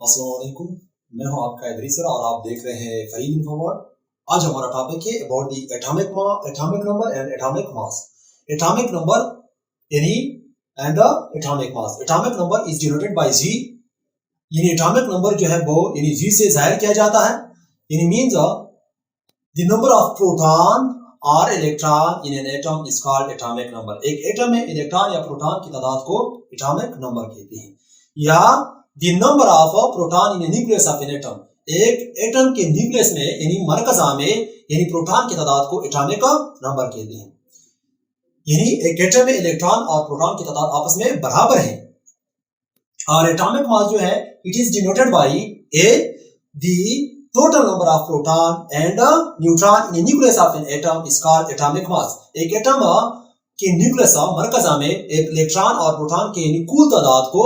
अस्सलाम वालेकुम, मैं हूं आपका इदरीसर और आप देख रहे हैं फरीद इन्फोवर्ड। आज हमारा टॉपिक है about the atomic number and atomic mass. Atomic number यानी and the atomic mass. Atomic number is denoted by Z, यानी एटॉमिक नंबर जो है वो यानी जी से जाहिर किया जाता है, यानी means the number of proton और electron in an atom is called atomic number. एक एटम में इलेक्ट्रॉन या प्रोटॉन की तादाद को एटॉमिक नंबर कहते हैं। या the number of proton in a nucleus of an atom, एक एटम के न्यूक्लियस में यानी मरकज़ा में यानी प्रोटॉन की तादाद को एटॉमिक नंबर कहते हैं। यानी एक एटम में इलेक्ट्रॉन और प्रोटॉन की तादाद आपस में बराबर है। और एटॉमिक मास जो है it is denoted by A the total number of proton and neutron in a nucleus of an atom is called atomic mass। एक एटम के न्यूक्लियस मरकज़ा में एक इलेक्ट्रॉन और प्रोटॉन के यानी कुल तादाद को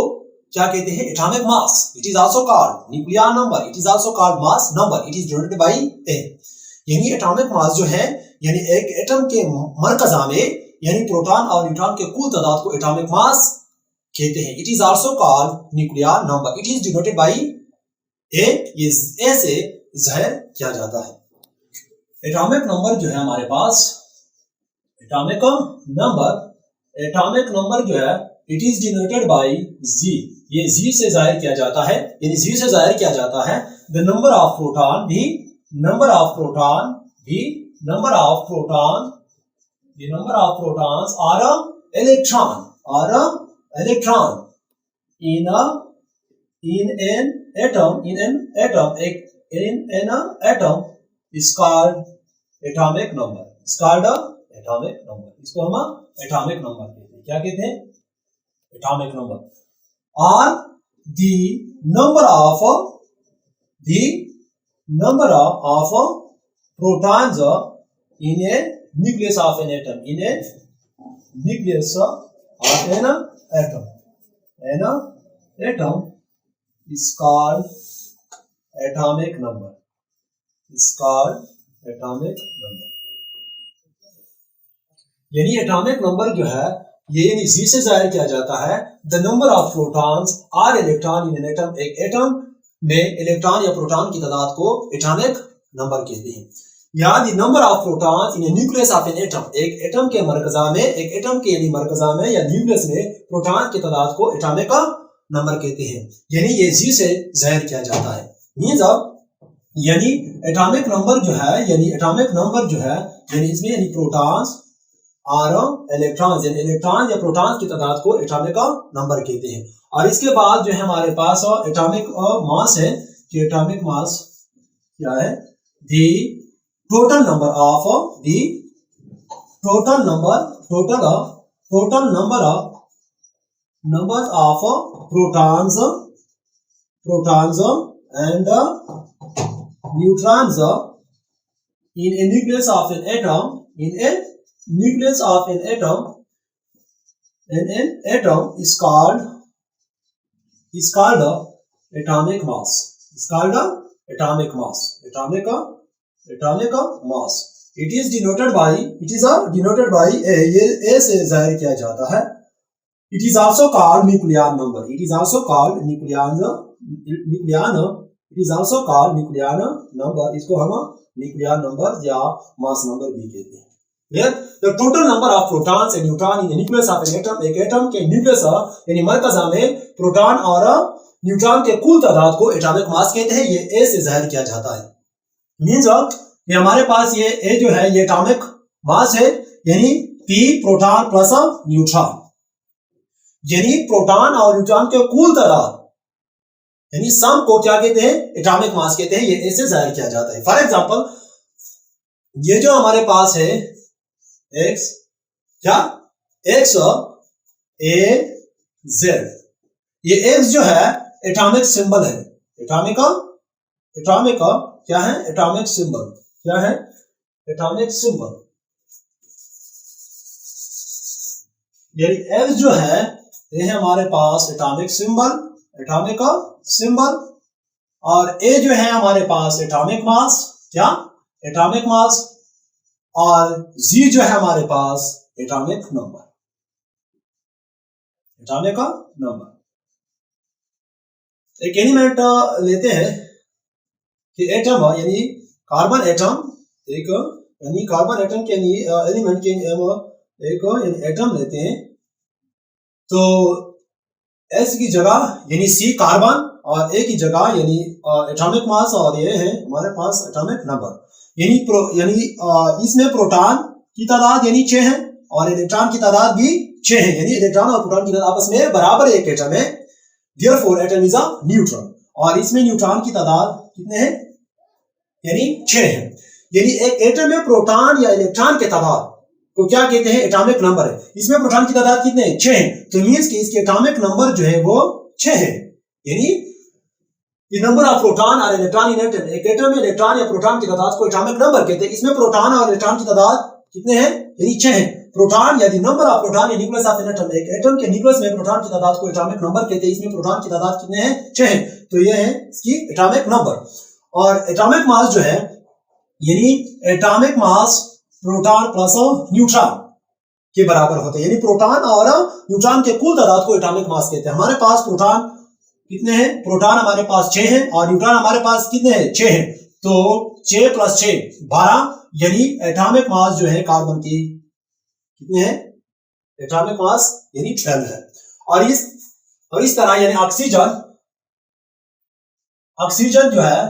क्या कहते हैं? Atomic mass. It is also called nuclear number, it is also called mass number, it is denoted by A. यानी एटॉमिक मास जो है यानी एक एटम के मरकज़ा में यानी प्रोटॉन और न्यूट्रॉन के कुल तादाद को एटॉमिक मास कहते हैं। It is also called nuclear number, it is denoted by A. ये ए से जाहिर किया जाता है। एटॉमिक नंबर जो है हमारे पास एटॉमिक नंबर जो है इट इज डिनोटेड बाय जी। ये जी से जाहिर किया जाता है, यानी जी से जाहिर किया जाता है the number of proton the number of protons और electron in an atom is called atomic number, इसको हम एटॉमिक नंबर कहते हैं। क्या कहते हैं? Atomic number. और the number of protons in a nucleus of an atom, atom is called atomic number, यानी एटॉमिक नंबर जो है ये यानी जी से जाहिर किया जाता है द नंबर ऑफ प्रोटॉन्स और इलेक्ट्रॉन इन एन एटम। एक एटम में इलेक्ट्रॉन या प्रोटॉन की तादाद को एटॉमिक नंबर कहते हैं। या the number of protons in A nucleus of an atom, एक एटम के मरकज़ा में एक एटम के यानी मरकज़ा में या न्यूक्लियस में प्रोटॉन की तादाद को एटॉमिक नंबर कहते हैं। यानी ये जी से जाहिर किया जाता है। मींस यानी एटॉमिक नंबर जो है यानी इसमें यानी प्रोटॉन्स और इलेक्ट्रॉन्स या प्रोटॉन्स की तादाद को एटॉमिक नंबर कहते हैं। और इसके बाद जो है हमारे पास एटॉमिक मास है कि एटॉमिक मास क्या है? The total number of protons and neutrons in a nucleus of an atom is called atomic mass, atomic mass। it is denoted by a, ये a से जाहिर किया जाता है। it is also called nuclear number, it is also called nuclear number, इसको हम nuclear number या mass number भी कहते हैं। The total number of protons and neutrons in the nucleus of an atom, एक एटम के न्यूक्लियस यानी मरकज़ा में प्रोटॉन और न्यूट्रॉन के कुल तादाद को एटॉमिक मास कहते हैं। ये ए से जाहिर किया जाता है। मींस ये हमारे पास ये ए जो है ये एटॉमिक मास है, यानी पी प्रोटॉन प्लस न्यूट्रॉन, यानी प्रोटॉन और न्यूट्रॉन के कुल तादाद यानी सम को क्या कहते हैं? एटॉमिक मास कहते हैं। ये ए से जाहिर किया जाता है। फॉर एग्जांपल ये जो हमारे पास है x a z, ये x जो है एटॉमिक सिंबल है। एटॉमिक क्या है? एटॉमिक सिंबल क्या है? एटॉमिक सिंबल यानी x जो है ये है हमारे पास एटॉमिक सिंबल और a जो है हमारे पास एटॉमिक मास, क्या? Atomic mass. और z जो है हमारे पास एटॉमिक नंबर। एक एलिमेंट लेते हैं कि एटम यानी कार्बन एटम एक यानी कार्बन एटम के एलिमेंट के एक यानी एटम लेते हैं तो S की जगह यानी C कार्बन और A की जगह यानी एटॉमिक मास और ये है हमारे पास एटॉमिक नंबर यानी इसमें प्रोटॉन की तादाद यानी 6 है और इलेक्ट्रॉन की तादाद भी 6 है यानी इलेक्ट्रॉन और प्रोटॉन की तादाद आपस में बराबर एक एटम है therefore atom is a neutron और इसमें न्यूट्रॉन की तादाद कितने हैं यानी 6 है यानी एक एटम में प्रोटॉन या इलेक्ट्रॉन के तादाद को क्या कहते हैं एटॉमिक नंबर है इसमें प्रोटॉन की तादाद कितने हैं 6 है तो मींस कि इसके एटॉमिक नंबर जो है वो 6 है यानी the number of proton और इलेक्ट्रॉन इन एटम एक एटम में इलेक्ट्रॉन या प्रोटॉन की तादाद को एटॉमिक नंबर कहते हैं इसमें प्रोटॉन और इलेक्ट्रॉन की तादाद कितने हैं यानी 6 है प्रोटॉन या the number of proton in nucleus of an atom एक एटम के न्यूक्लियस में प्रोटॉन की तादाद को एटॉमिक नंबर कहते हैं इसमें प्रोटॉन की तादाद कितने हैं 6 है तो ये है इसकी एटॉमिक नंबर और एटॉमिक मास जो है यानी एटॉमिक मास प्रोटॉन प्लस न्यूट्रॉन के बराबर होता है यानी प्रोटॉन और न्यूट्रॉन के कुल तादाद को एटॉमिक मास कहते हैं हमारे पास प्रोटॉन कितने हैं प्रोटॉन हमारे पास 6 हैं और न्यूट्रॉन हमारे पास कितने हैं 6 हैं तो 6 + 6 12 यानी एटॉमिक मास जो है कार्बन की कितने हैं एटॉमिक मास यानी 12 है और इस तरह यानी ऑक्सीजन जो है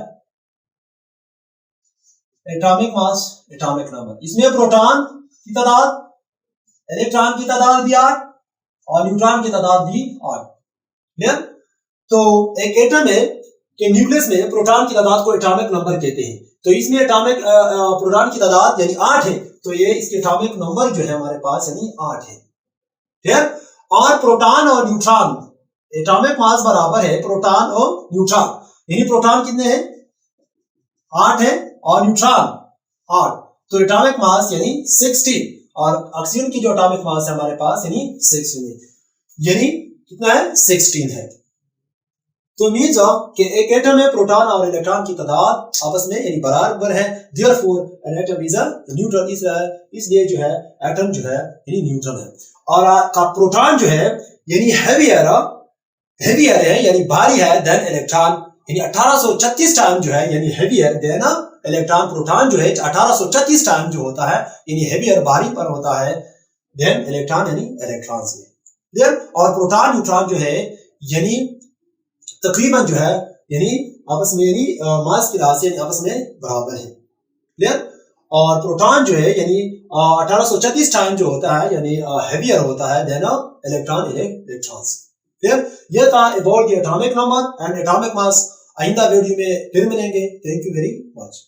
एटॉमिक मास एटॉमिक नंबर इसमें प्रोटॉन की तादाद इलेक्ट्रॉन की तादाद भी 8 और न्यूट्रॉन की तादाद भी 8 क्लियर तो एक एटम है के न्यूक्लियस में प्रोटॉन की तादाद को एटॉमिक नंबर कहते हैं तो इसमें एटॉमिक प्रोटॉन की तादाद यानी 8 है तो ये इसके एटॉमिक नंबर जो है हमारे पास यानी 8 है ठीक और प्रोटॉन और न्यूट्रॉन एटॉमिक मास बराबर है प्रोटॉन और न्यूट्रॉन यानी प्रोटॉन कितने हैं 8 है और न्यूट्रॉन 8 तो एटॉमिक मास यानी 16 और ऑक्सीजन की जो एटॉमिक मास है हमारे पास यानी 16 है यानी कितना है 16 है तो मीन्स कि एक एटम में प्रोटॉन और इलेक्ट्रॉन की तादाद आपस में यानी बराबर है therefore N atom is a neutron इसलिए जो है एटम जो है यानी न्यूट्रॉन है और का प्रोटॉन जो है यानी हेवियर है यानी भारी है देन इलेक्ट्रॉन यानी 1836 टाइम जो है यानी हेवियर देन इलेक्ट्रॉन प्रोटॉन जो है 1836 टाइम जो होता है यानी हेवियर भारी पर होता है देन इलेक्ट्रॉन यानी इलेक्ट्रॉन से क्लियर और प्रोटॉन न्यूट्रॉन जो है यानी तकरीबन जो है यानी आपस में यानी मास की राशि यानी आपस में बराबर है क्लियर और प्रोटॉन जो है यानी 1836 टाइम जो होता है यानी हेवियर होता है देन इलेक्ट्रॉन क्लियर ये था about the atomic number and atomic मास आइंदा वीडियो में फिर मिलेंगे थैंक यू वेरी मच